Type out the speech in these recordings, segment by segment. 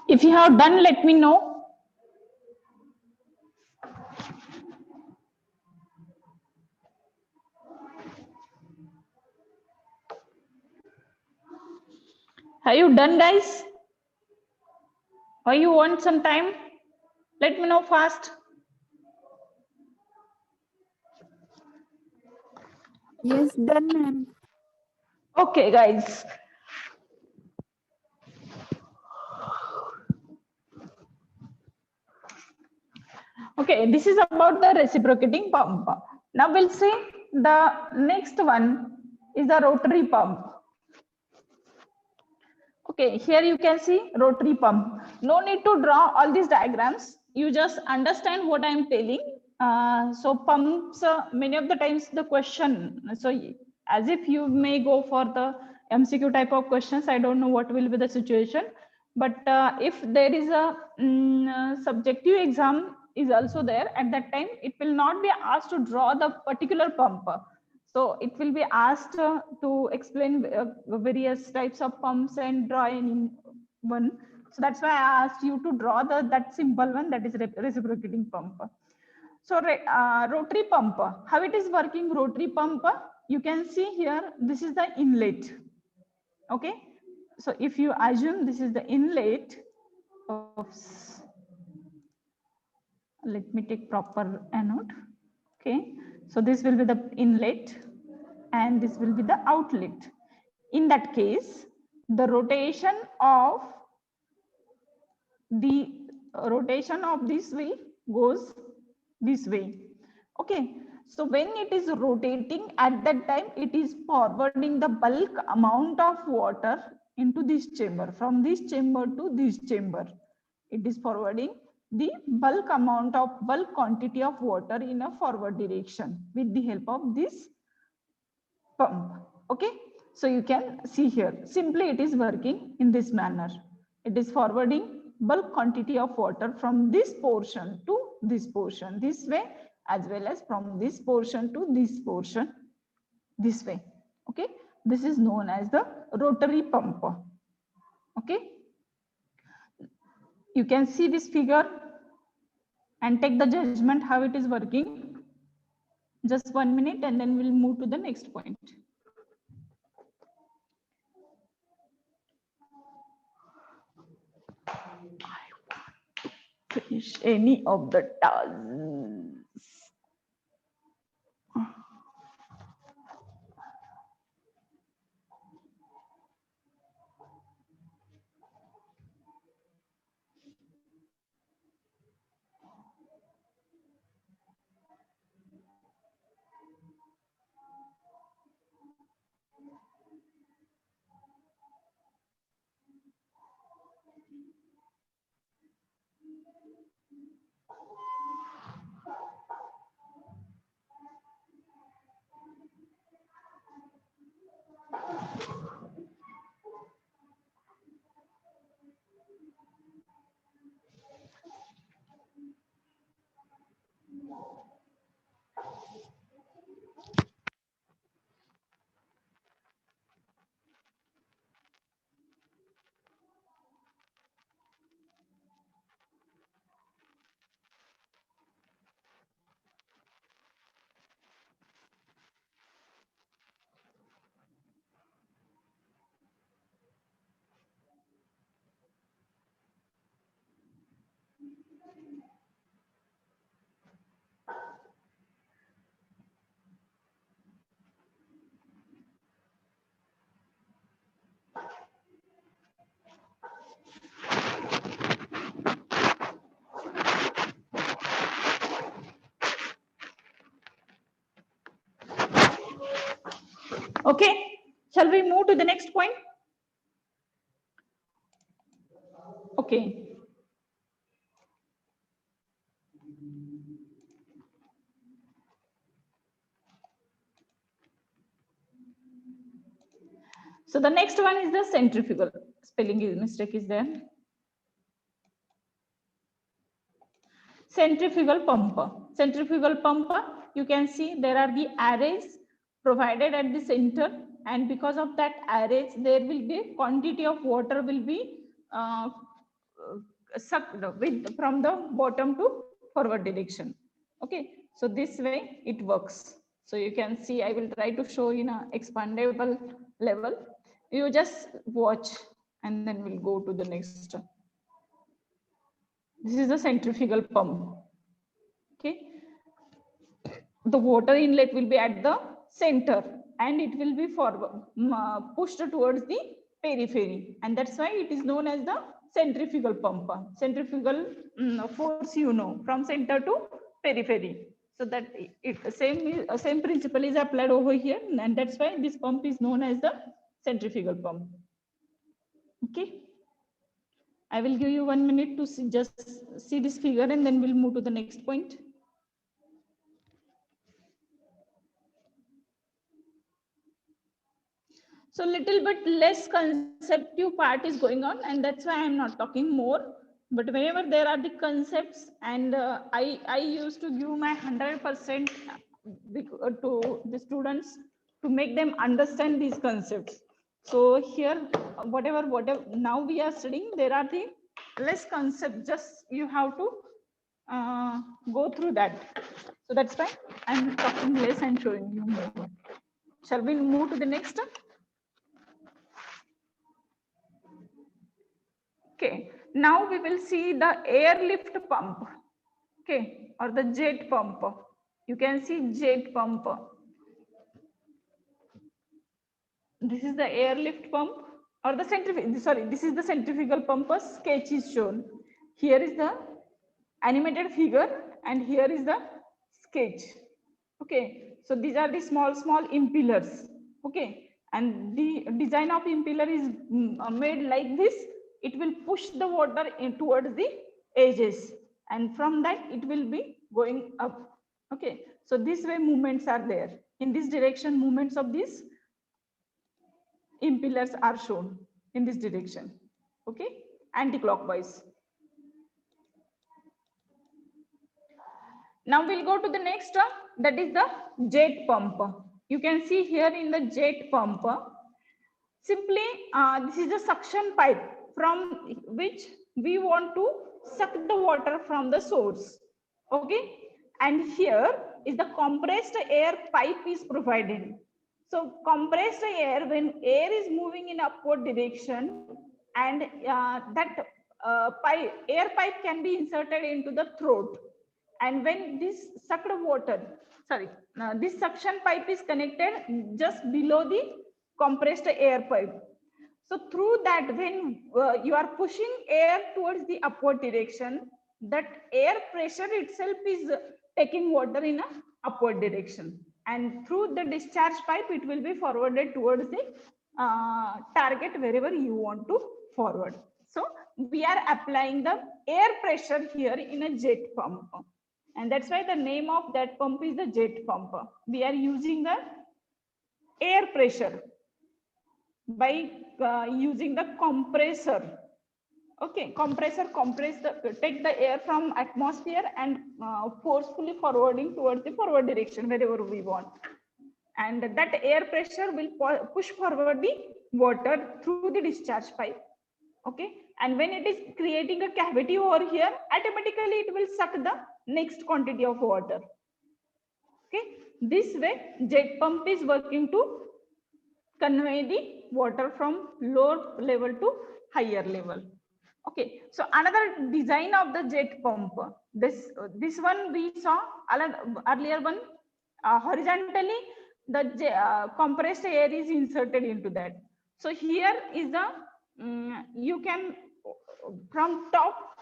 If you have done, let me know. Have you done, guys? Or you want some time? Let me know fast. Yes, done, ma'am. Okay, guys. Okay, this is about the reciprocating pump. Now we'll see the next one is the rotary pump. Okay, here you can see rotary pump. No need to draw all these diagrams. You just understand what I am telling. So pumps, many of the times the question, so as if you may go for the MCQ type of questions, I don't know what will be the situation. But if there is a subjective exam is also there, at that time, it will not be asked to draw the particular pump. So it will be asked to explain various types of pumps and draw any one. So that's why I asked you to draw that simple one, that is reciprocating pump. So rotary pump, how it is working rotary pump? You can see here, this is the inlet. Okay. So if you assume this is the inlet of, let me take proper anode. Okay. So this will be the inlet and this will be the outlet. In that case, the rotation of this wheel goes this way. Okay. So when it is rotating, at that time, it is forwarding the bulk amount of water into this chamber, from this chamber to this chamber. It is forwarding the bulk quantity of water in a forward direction with the help of this pump. Okay. So you can see here, simply it is working in this manner. It is forwarding bulk quantity of water from this portion to this portion this way, as well as from this portion to this portion this way. Okay. This is known as the rotary pump. Okay. You can see this figure and take the judgment how it is working. Just 1 minute and then we'll move to the next point. Finish any of the tasks. Okay, shall we move to the next point? Okay. So the next one is the centrifugal. Spelling mistake is there. Centrifugal pump. Centrifugal pump, you can see there are the arrays provided at the center, and because of that arrays, there will be quantity of water will be sucked with from the bottom to forward direction. Okay, so this way it works. So you can see, I will try to show in a expandable level. You just watch and then we'll go to the next. This is the centrifugal pump. Okay, the water inlet will be at the center and it will be forward pushed towards the periphery, and that's why it is known as the centrifugal pump. Centrifugal force, you know, from center to periphery. So that same principle is applied over here, and that's why this pump is known as the centrifugal pump. Okay, I will give you 1 minute to just see this figure and then we'll move to the next point. So little bit less conceptual part is going on, and that's why I'm not talking more. But whenever there are the concepts, and I used to give my 100% to the students to make them understand these concepts. So here, whatever now we are studying, there are the less concepts. Just you have to go through that. So that's why I'm talking less and showing you more. Shall we move to the next? Okay, now we will see the airlift pump, okay, or the jet pump. You can see jet pump. This is the airlift pump or the centrifugal, sorry, this is the centrifugal pump. A sketch is shown. Here is the animated figure and here is the sketch. Okay, so these are the small impellers. Okay, and the design of impeller is made like this. It will push the water in towards the edges, and from that it will be going up. Okay, so this way movements are there. In this direction, movements of these impellers are shown in this direction. Okay, anti-clockwise. Now we'll go to the next, that is the jet pump. You can see here in the jet pump, simply this is a suction pipe from which we want to suck the water from the source. Okay, and here is the compressed air pipe is provided. So compressed air, when air is moving in upward direction, and that air pipe can be inserted into the throat. And when this sucked water, this suction pipe is connected just below the compressed air pipe. So through that, when you are pushing air towards the upward direction, that air pressure itself is taking water in a upward direction. And through the discharge pipe, it will be forwarded towards the target wherever you want to forward. So we are applying the air pressure here in a jet pump. And that's why the name of that pump is the jet pump. We are using the air pressure by using the compressor. Okay, compressor take the air from atmosphere and forcefully forwarding towards the forward direction wherever we want. And that air pressure will push forward the water through the discharge pipe. Okay, and when it is creating a cavity over here, automatically it will suck the next quantity of water. Okay, this way jet pump is working to convey the water from lower level to higher level. Okay, so another design of the jet pump, this one we saw earlier one, horizontally the compressed air is inserted into that. So here is the you can from top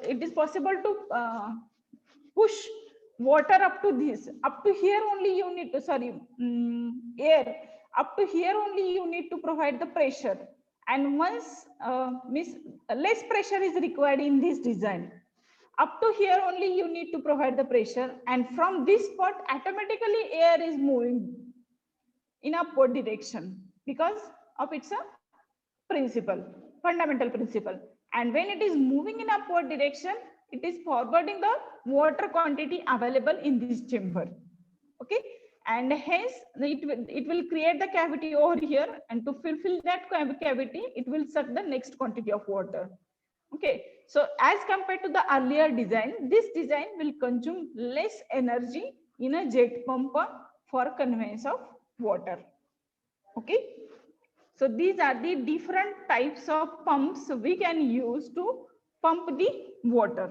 it is possible to push water up to this, up to here only you need to air up to here only you need to provide the pressure, and once less pressure is required in this design, up to here only you need to provide the pressure, and from this spot automatically air is moving in upward direction because of its principle, fundamental principle. And when it is moving in upward direction, it is forwarding the water quantity available in this chamber. Okay, and hence it will create the cavity over here, and to fulfill that cavity, it will suck the next quantity of water. Okay, so as compared to the earlier design, this design will consume less energy in a jet pump for conveyance of water. Okay, so these are the different types of pumps we can use to pump the water.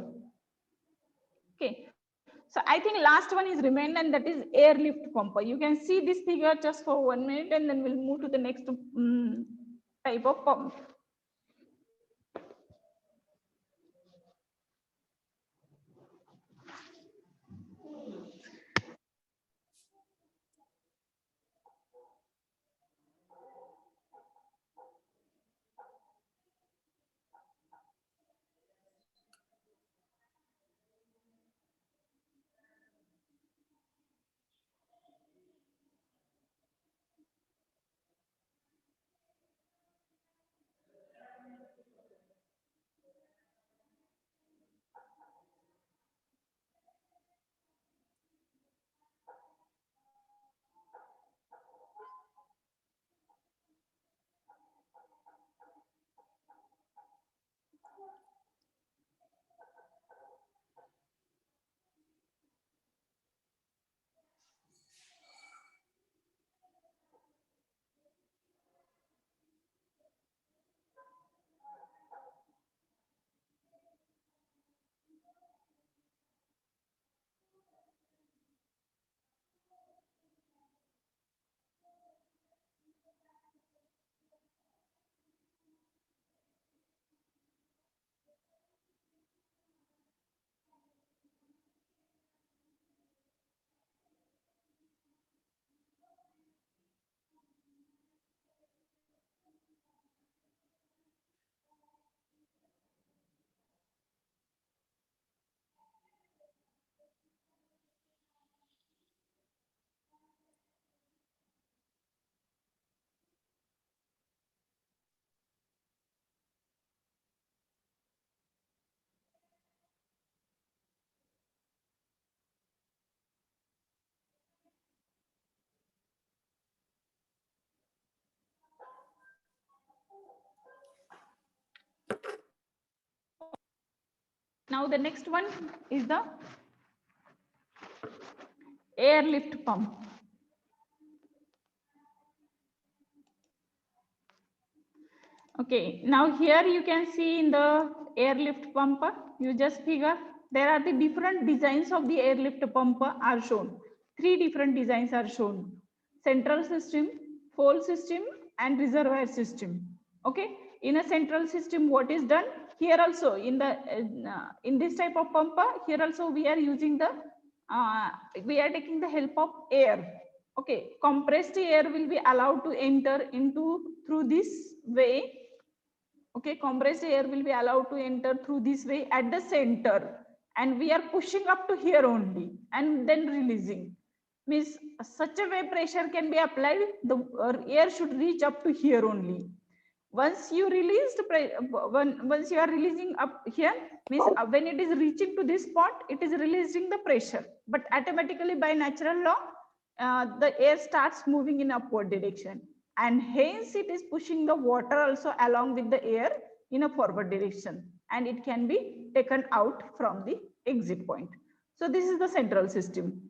Okay, so I think last one is remained, and that is airlift pump. You can see this figure just for 1 minute, and then we'll move to the next type of pump. Now the next one is the airlift pump. Okay, now here you can see in the airlift pump, you just figure there are the different designs of the airlift pump are shown. 3 different designs are shown: central system, fold system, and reservoir system. Okay, in a central system, what is done here also in the in this type of pump, here also we are using the we are taking the help of air. Okay, compressed air will be allowed to enter into through this way. Okay, compressed air will be allowed to enter through this way at the center, and we are pushing up to here only and then releasing. Means such a way pressure can be applied, the air should reach up to here only. Once you release once you are releasing up here, means when it is reaching to this spot, it is releasing the pressure, but automatically by natural law the air starts moving in upward direction, and hence it is pushing the water also along with the air in a forward direction, and it can be taken out from the exit point. So this is the central system.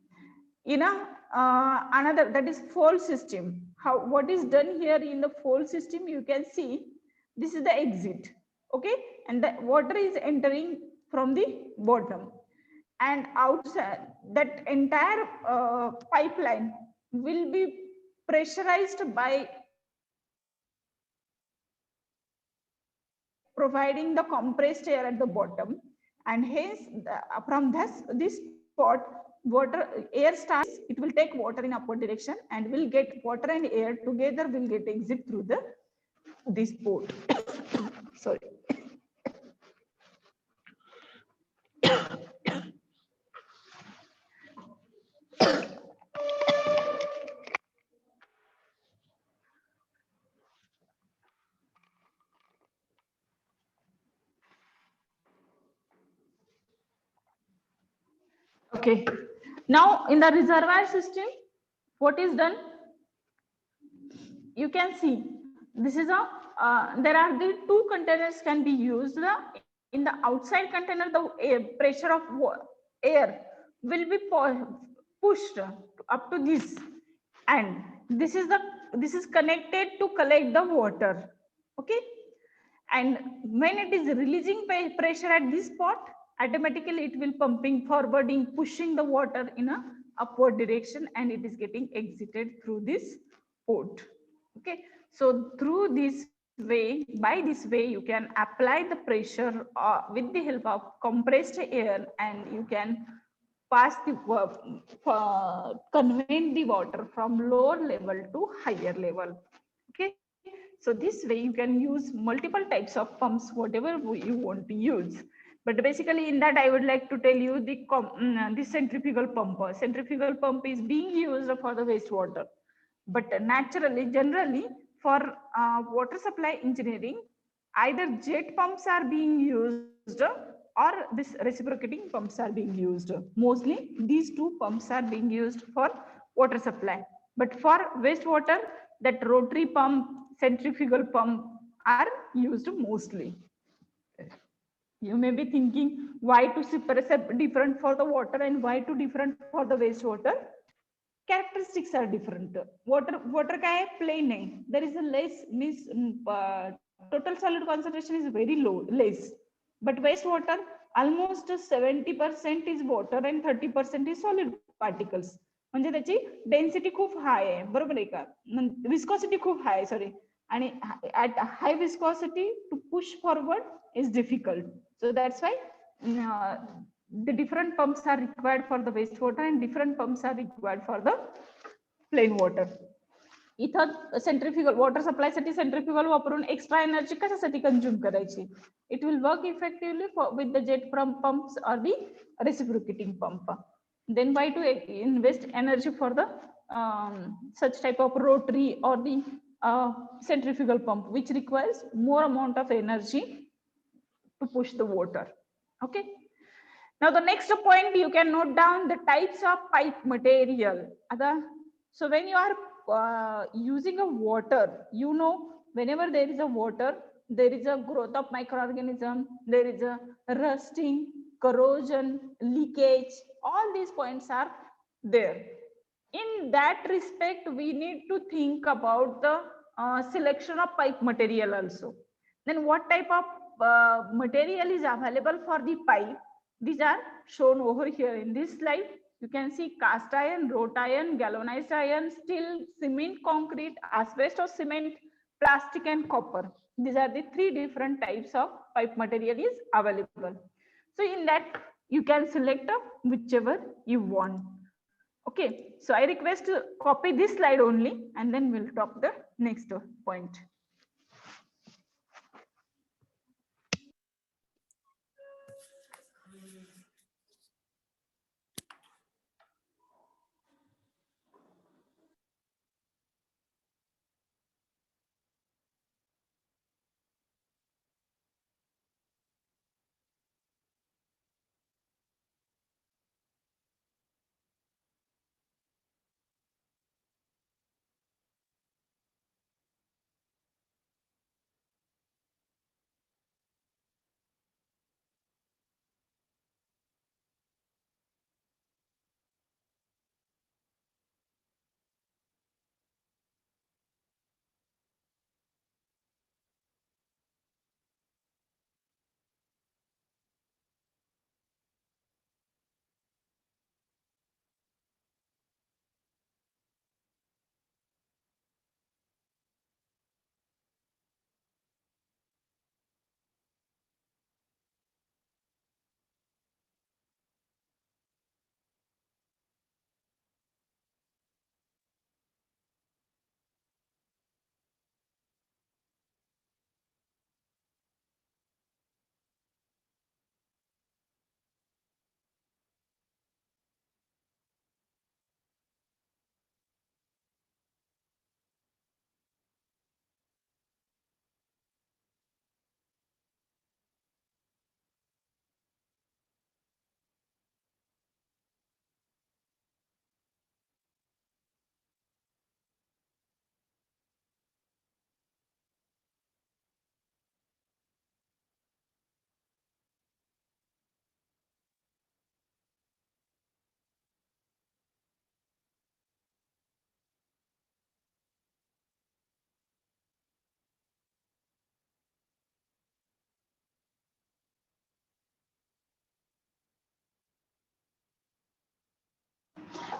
In a another, that is fold system. How, what is done here in the fold system, you can see this is the exit. Okay, and the water is entering from the bottom, and outside that entire pipeline will be pressurized by providing the compressed air at the bottom, and hence from this spot water air starts, it will take water in upward direction and will get water and air together will get exit through the this port. Sorry. Okay, now in the reservoir system, what is done? You can see this is a there are the two containers can be used. In the outside container, the pressure of air will be pushed up to this, and this is connected to collect the water. Okay, and when it is releasing pressure at this spot, automatically it will pumping forwarding, pushing the water in a upward direction, and it is getting exited through this port. Okay, so through this way, by this way, you can apply the pressure with the help of compressed air, and you can pass the convey the water from lower level to higher level. Okay, so this way you can use multiple types of pumps, whatever you want to use. But basically in that I would like to tell you the centrifugal pump. Centrifugal pump is being used for the wastewater, but naturally, generally, for water supply engineering, either jet pumps are being used or this reciprocating pumps are being used. Mostly these two pumps are being used for water supply, but for wastewater, that rotary pump, centrifugal pump are used mostly. You may be thinking why to separate different for the water and why to different for the wastewater. Characteristics are different. Water का है plain है. There is a less means total solid concentration is very low, less. But wastewater almost 70% is water and 30% is solid particles. म्हणजे त्याची density खूप हाय आहे, बरोबर आहे का? विस्कॉसिटी खूप हाय, सॉरी. आणि at high viscosity to push forward is difficult. So that's why the different pumps are required for the wastewater and different pumps are required for the plain water. इथं centrifugal water supply साठी centrifugal वापरून extra energy कशासाठी consume करायची? It will work effectively with the jet pumps और the reciprocating pump. Then why to invest energy for the such type of rotary or the centrifugal pump, which requires more amount of energy to push the water? Okay, now the next point you can note down the types of pipe material. So when you are using a water, you know, whenever there is a water, there is a growth of microorganism, there is a rusting, corrosion, leakage. All these points are there. In that respect, we need to think about the selection of pipe material also. Then what type of material is available for the pipe? These are shown over here in this slide. You can see cast iron, wrought iron, galvanized iron, steel, cement, concrete, asbestos, cement, plastic, and copper. These are the three different types of pipe material is available. So in that, you can select whichever you want. Okay, so I request to copy this slide only, and then we'll talk the next point.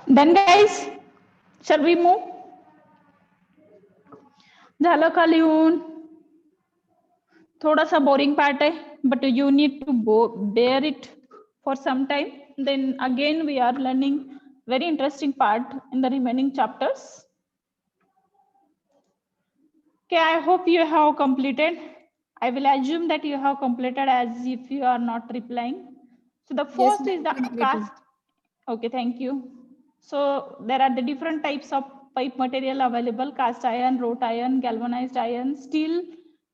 Then guys, shall we move? झालं का लिहून? थोडासा boring part आहे, but you need to bear it for some time. Then again we are learning very interesting part in the remaining chapters. Okay, I hope you have completed. I will assume that you have completed as if you are not replying. So the first Yes, is the completed. cast. Okay, thank you. So there are the different types of pipe material available: cast iron, wrought iron, galvanized iron, steel,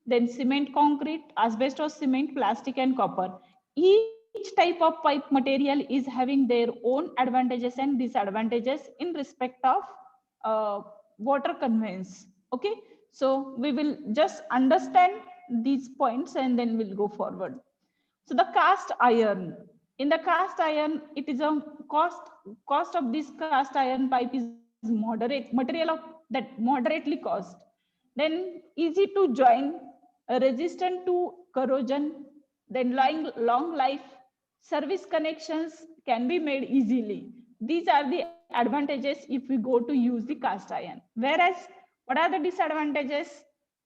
then cement, concrete, asbestos, cement, plastic, and copper. Each type of pipe material is having their own advantages and disadvantages in respect of water conveyance. Okay, so we will just understand these points and then we'll go forward. So the cast iron. In the cast iron, it is a cost of this cast iron pipe is moderate, material of that moderately cost. Then easy to join, resistant to corrosion, then long life, service connections can be made easily. These are the advantages if we go to use the cast iron. Whereas, what are the disadvantages?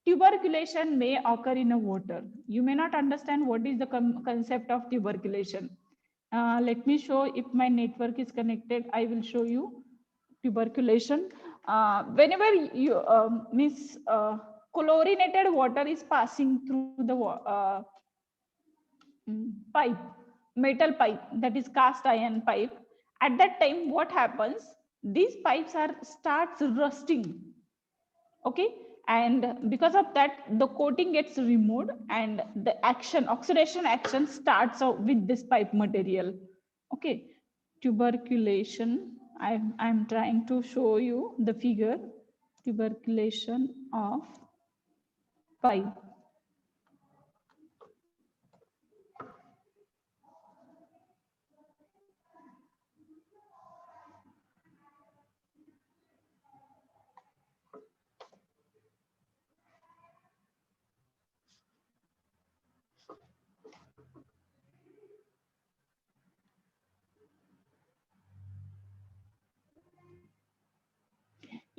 Tuberculation may occur in a water. You may not understand what is the concept of tuberculation. Let me show if my network is connected. I will show you tuberculation. Whenever you means chlorinated water is passing through the pipe, metal pipe, that is cast iron pipe. At that time, what happens? These pipes starts rusting. Okay, and because of that the coating gets removed and the oxidation action starts with this pipe material. Okay, tuberculation, I'm trying to show you the figure. Tuberculation of pipe.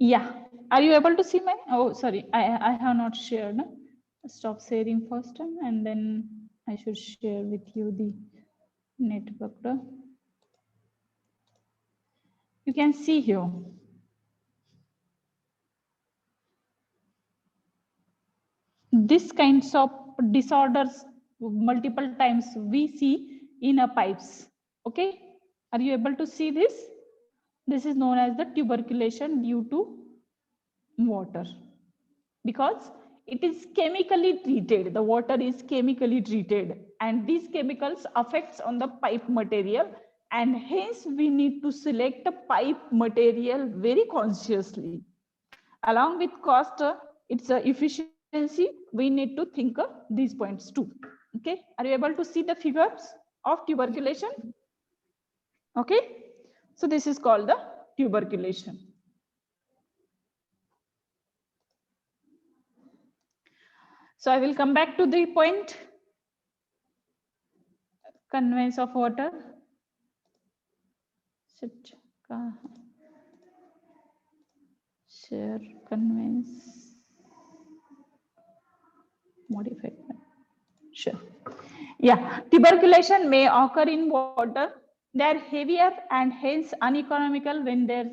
Yeah, are you able to see my, oh sorry, I have not shared. Stop sharing first time and then I should share with you the network. You can see here. This kinds of disorders multiple times we see in a pipes. Okay, are you able to see this? This is known as the tuberculation due to water, because it is chemically treated. The water is chemically treated and these chemicals affects on the pipe material, and hence we need to select a pipe material very consciously. Along with cost, its efficiency, we need to think of these points too. Okay, are you able to see the figures of tuberculation? Okay, so this is called the tuberculation. So I will come back to the point. Conveyance of water. Share conveyance. Modified. Sure. Yeah, tuberculation may occur in water. They are heavier and hence uneconomical when their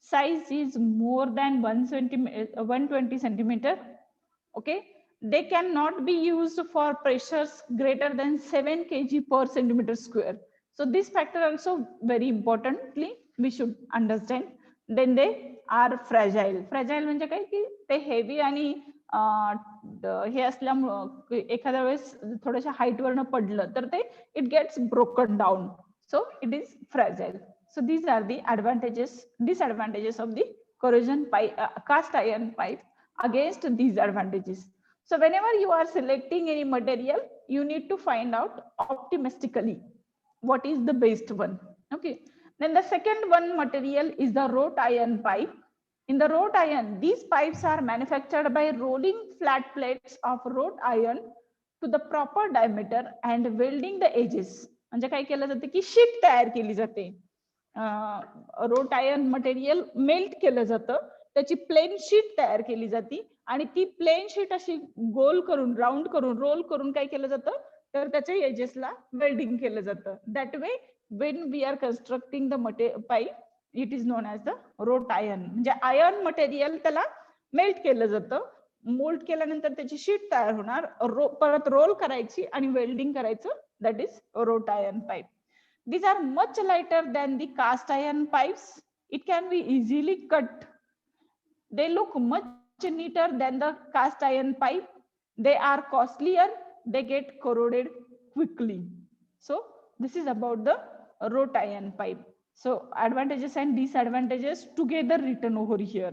size is more than 120 centimeter. Okay, they cannot be used for pressures greater than 7 kg per centimeter square. So this factor also very importantly we should understand. Then they are fragile. Fragile म्हणजे काय की ते heavy आणि हे असल्यामुळं एखाद्या वेळेस थोड्याशा height वरनं पडलं तर ते it gets broken down. So it is fragile. So these are the disadvantages of the corrosion pipe, cast iron pipe against these advantages. So whenever you are selecting any material, you need to find out optimistically what is the best one. Okay. Then the second one material is the wrought iron pipe. In the wrought iron, these pipes are manufactured by rolling flat plates of wrought iron to the proper diameter and welding the edges. म्हणजे काय केलं जाते की sheet तयार केली जाते. Road iron material melt केलं जातं, त्याची प्लेन शीट तयार केली जाते आणि ती प्लेन शीट अशी गोल करून राऊंड करून रोल करून काय केलं जातं तर त्याच्या एजेसला वेल्डिंग केलं जातं. That way when we are constructing the pipe it is known as the wrought iron. म्हणजे आयर्न मटेरियल त्याला मेल्ट केलं जातं, मोल्ड केल्यानंतर त्याची शीट तयार होणार, परत रोल करायची आणि वेल्डिंग करायचं, that is wrought iron pipe. These are much lighter than the cast iron pipes. It can be easily cut. They look much neater than the cast iron pipe. They are costlier. They get corroded quickly. So this is about the wrought iron pipe. So advantages and disadvantages together written over here.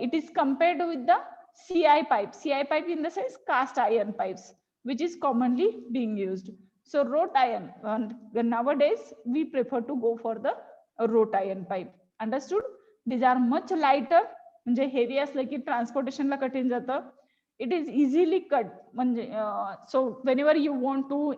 It is compared with the CI pipe. CI pipe in the sense cast iron pipes, which is commonly being used. So wrought iron, nowadays we prefer to go for the wrought iron pipe. Understood? These are much lighter. म्हणजे heavy असलं की ट्रान्सपोर्टेशनला कठीण जातं. It is easily cut. म्हणजे so whenever you want to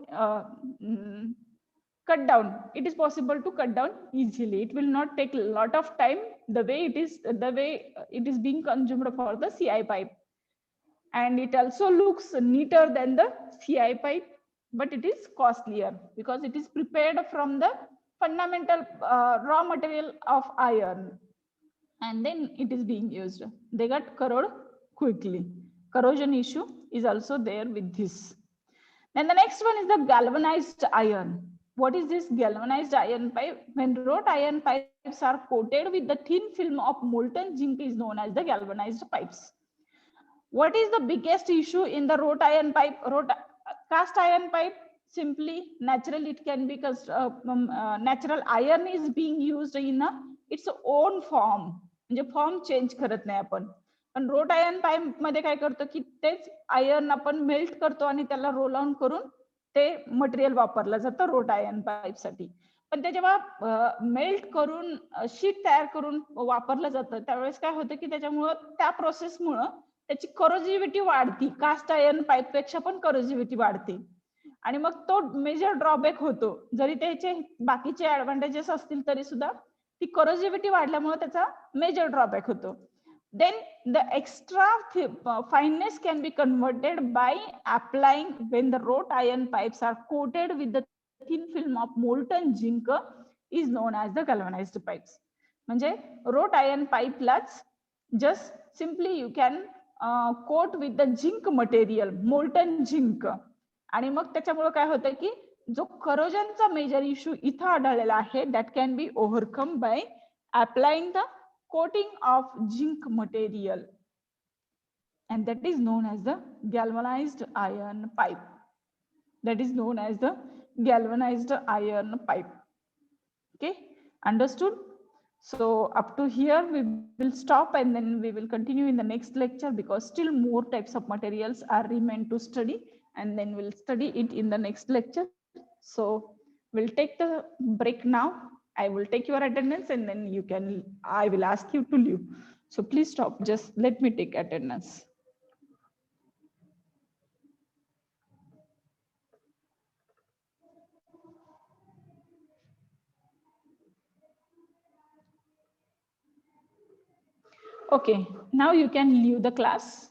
cut down, it is possible to cut down easily. It will not take a lot of time the way it is being consumed for the CI pipe. And it also looks neater than the CI pipe, but it is costlier because it is prepared from the fundamental raw material of iron, and then it is being used. They got corrode quickly. Corrosion issue is also there with this. Then the next one is the galvanized iron. What is this galvanized iron pipe? When wrought iron pipes are coated with the thin film of molten zinc is known as the galvanized pipes. What is the biggest issue in the wrought iron pipe? Cast iron pipe, simply natural, it can be natural iron is being used in its own form. म्हणजे form change करत नाही आपण. पण road iron pipe मध्ये काय करतो की तेच आयर्न आपण मेल्ट करतो आणि त्याला रोल ऑन करून ते मटेरियल वापरलं जातं रोट आयर्न पाईप साठी. पण ते जेव्हा मेल्ट करून शीट तयार करून वापरलं जातं त्यावेळेस काय होतं की त्याच्यामुळं त्या प्रोसेसमुळं त्याची करोजिव्हिटी वाढती. कास्ट आयर्न पाईप पेक्षा पण करोजिव्हिटी वाढते आणि मग तो मेजर ड्रॉबॅक होतो. जरी त्याचे बाकीचे ऍडव्हान्टेजेस असतील तरी सुद्धा ती करोजिव्हिटी वाढल्यामुळे त्याचा मेजर ड्रॉबॅक होतो. Then the extra fineness can be converted by applying when the wrought iron pipes are coated with the thin film of molten zinc is known as the galvanized pipes. म्हणजे wrought iron pipe लाच just simply you can coat with the zinc material, molten zinc, आणि मग त्याच्यामुळे काय होतं की जो करोजनचा major issue इथं आढळलेला आहे that can be overcome by applying the coating of zinc material, and that is known as the galvanized iron pipe. That is known as the galvanized iron pipe. Okay, understood? So up to here we will stop and then we will continue in the next lecture because still more types of materials are remain to study, and then we'll study it in the next lecture. So we'll take the break now. I will take your attendance and then I will ask you to leave. So please stop. Just let me take attendance. Okay, now you can leave the class.